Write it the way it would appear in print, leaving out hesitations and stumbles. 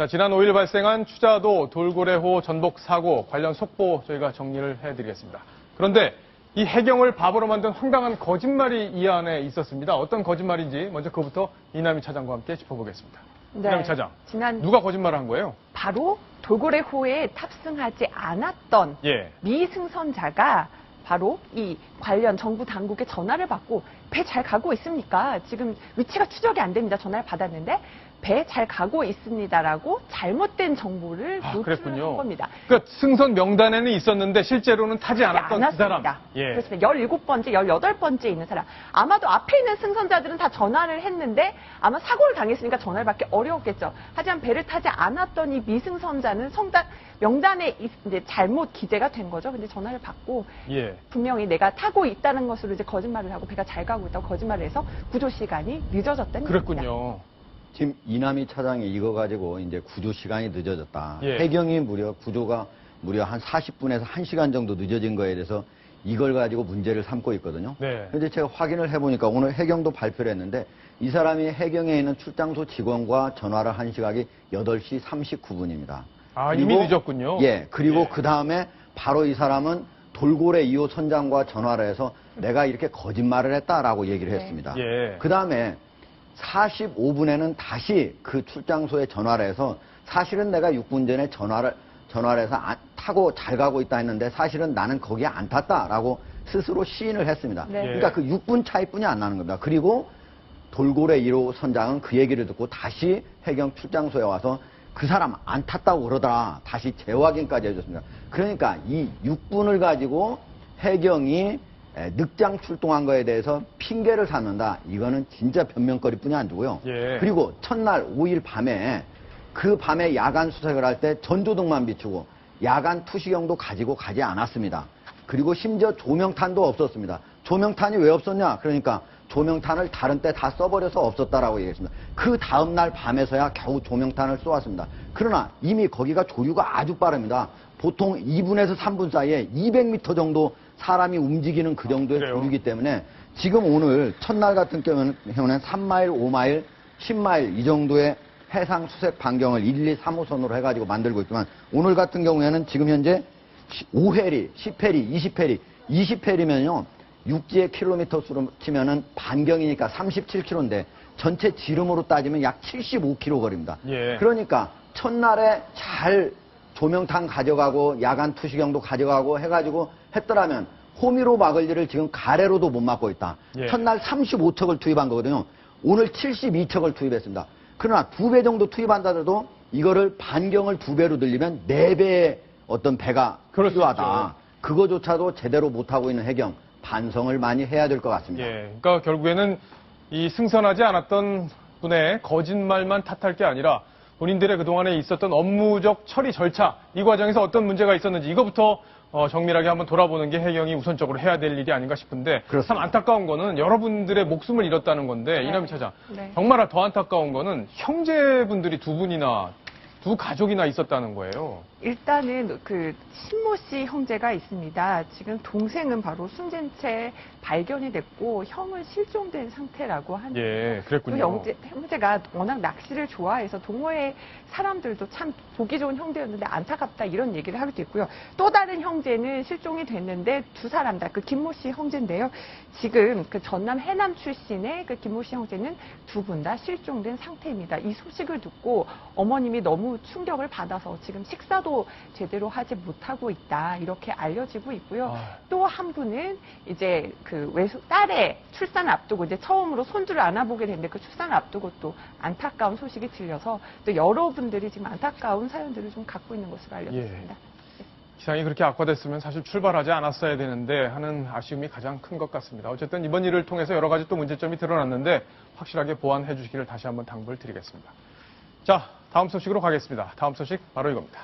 자, 지난 5일 발생한 추자도 돌고래호 전복 사고 관련 속보 저희가 정리를 해드리겠습니다. 그런데 이 해경을 바보로 만든 황당한 거짓말이 이 안에 있었습니다. 어떤 거짓말인지 먼저 그거부터 이남희 차장과 함께 짚어보겠습니다. 네, 이남희 차장, 누가 거짓말을 한 거예요? 바로 돌고래호에 탑승하지 않았던 미승선자가 바로 이 관련 정부 당국에 전화를 받고 배 잘 가고 있습니까? 지금 위치가 추적이 안 됩니다. 전화를 받았는데 배 잘 가고 있습니다라고 잘못된 정보를 노출을 한 겁니다. 그러니까 승선 명단에는 있었는데 실제로는 타지 않았던 그 사람. 그렇습니다. 17번째, 18번째 있는 사람. 아마도 앞에 있는 승선자들은 다 전화를 했는데 아마 사고를 당했으니까 전화를 받기 어려웠겠죠. 하지만 배를 타지 않았던 이 미승선자는 명단에 이제 잘못 기재가 된 거죠. 근데 전화를 받고 분명히 내가 타고 있다는 것으로 이제 거짓말을 하고 배가 잘 가고 있다고 거짓말을 해서 구조 시간이 늦어졌다는 그랬군요. 지금 이남희 차장이 이거 가지고 이제 구조 시간이 늦어졌다. 해경이 구조가 무려 한 40분에서 1시간 정도 늦어진 거에 대해서 이걸 가지고 문제를 삼고 있거든요. 그런데 제가 확인을 해보니까 오늘 해경도 발표를 했는데 이 사람이 해경에 있는 출장소 직원과 전화를 한 시각이 8시 39분입니다. 아, 이미 늦었군요. 그리고 그 다음에 바로 이 사람은 돌고래 2호 선장과 전화를 해서 내가 이렇게 거짓말을 했다라고 얘기를 했습니다. 그 다음에 45분에는 다시 그 출장소에 전화를 해서 사실은 내가 6분 전에 전화를 해서 타고 잘 가고 있다 했는데 사실은 나는 거기에 안 탔다라고 스스로 시인을 했습니다. 그러니까 그 6분 차이뿐이 안 나는 겁니다. 그리고 돌고래 1호 선장은 그 얘기를 듣고 다시 해경 출장소에 와서 그 사람 안 탔다고 그러더라. 다시 재확인까지 해줬습니다. 그러니까 이 6분을 가지고 해경이 늑장 출동한 거에 대해서 핑계를 삼는다. 이거는 진짜 변명거리뿐이 안 두고요. 그리고 첫날 5일 밤에 그 밤에 야간 수색을 할 때 전조등만 비추고 야간 투시경도 가지고 가지 않았습니다. 그리고 심지어 조명탄도 없었습니다. 조명탄이 왜 없었냐? 그러니까 조명탄을 다른 때 다 써버려서 없었다라고 얘기했습니다. 그 다음날 밤에서야 겨우 조명탄을 쏘았습니다. 그러나 이미 거기가 조류가 아주 빠릅니다. 보통 2분에서 3분 사이에 200m 정도 사람이 움직이는 그 정도의 조류이기 때문에 지금 오늘 첫날 같은 경우는 3마일, 5마일, 10마일 이 정도의 해상 수색 반경을 1, 2, 3호선으로 해가지고 만들고 있지만 오늘 같은 경우에는 지금 현재 5해리, 10해리, 20해리, 20해리면요. 육지의 킬로미터 수로 치면은 반경이니까 37km인데 전체 지름으로 따지면 약 75km 거리입니다. 그러니까 첫날에 잘 조명탄 가져가고 야간 투시경도 가져가고 해가지고 했더라면 호미로 막을 일을 지금 가래로도 못 막고 있다. 첫날 35척을 투입한 거거든요. 오늘 72척을 투입했습니다. 그러나 2배 정도 투입한다 하더라도 이거를 반경을 2배로 늘리면 4배의 어떤 배가 필요하다. 그거조차도 제대로 못하고 있는 해경. 반성을 많이 해야 될 것 같습니다. 그러니까 결국에는 이 승선하지 않았던 분의 거짓말만 탓할 게 아니라 본인들의 그동안에 있었던 업무적 처리 절차, 이 과정에서 어떤 문제가 있었는지 이거부터 정밀하게 한번 돌아보는 게 해경이 우선적으로 해야 될 일이 아닌가 싶은데 참 안타까운 거는 여러분들의 목숨을 잃었다는 건데 이남희 차장, 정말 더 안타까운 거는 형제분들이 두 분이나 두 가족이나 있었다는 거예요. 일단은 그 신모 씨 형제가 있습니다. 지금 동생은 바로 숨진 채 발견이 됐고 형은 실종된 상태라고 하는데 그랬군요. 형제가 워낙 낚시를 좋아해서 동호회 사람들도 참 보기 좋은 형제였는데 안타깝다 이런 얘기를 하기도 있고요. 또 다른 형제는 실종이 됐는데 두 사람 다 그 김모 씨 형제인데요. 지금 그 전남 해남 출신의 그 김모 씨 형제는 두 분 다 실종된 상태입니다. 이 소식을 듣고 어머님이 너무 충격을 받아서 지금 식사도 제대로 하지 못하고 있다 이렇게 알려지고 있고요. 또 한 분은 이제 그 딸의 출산을 앞두고 이제 처음으로 손주를 안아보게 됐는데 그 출산을 앞두고 또 안타까운 소식이 들려서 또 여러분들이 지금 안타까운 사연들을 좀 갖고 있는 것으로 알려졌습니다. 기상이 그렇게 악화됐으면 사실 출발하지 않았어야 되는데 하는 아쉬움이 가장 큰 것 같습니다. 어쨌든 이번 일을 통해서 여러 가지 또 문제점이 드러났는데 확실하게 보완해 주시기를 다시 한번 당부를 드리겠습니다. 자, 다음 소식으로 가겠습니다. 다음 소식 바로 이겁니다.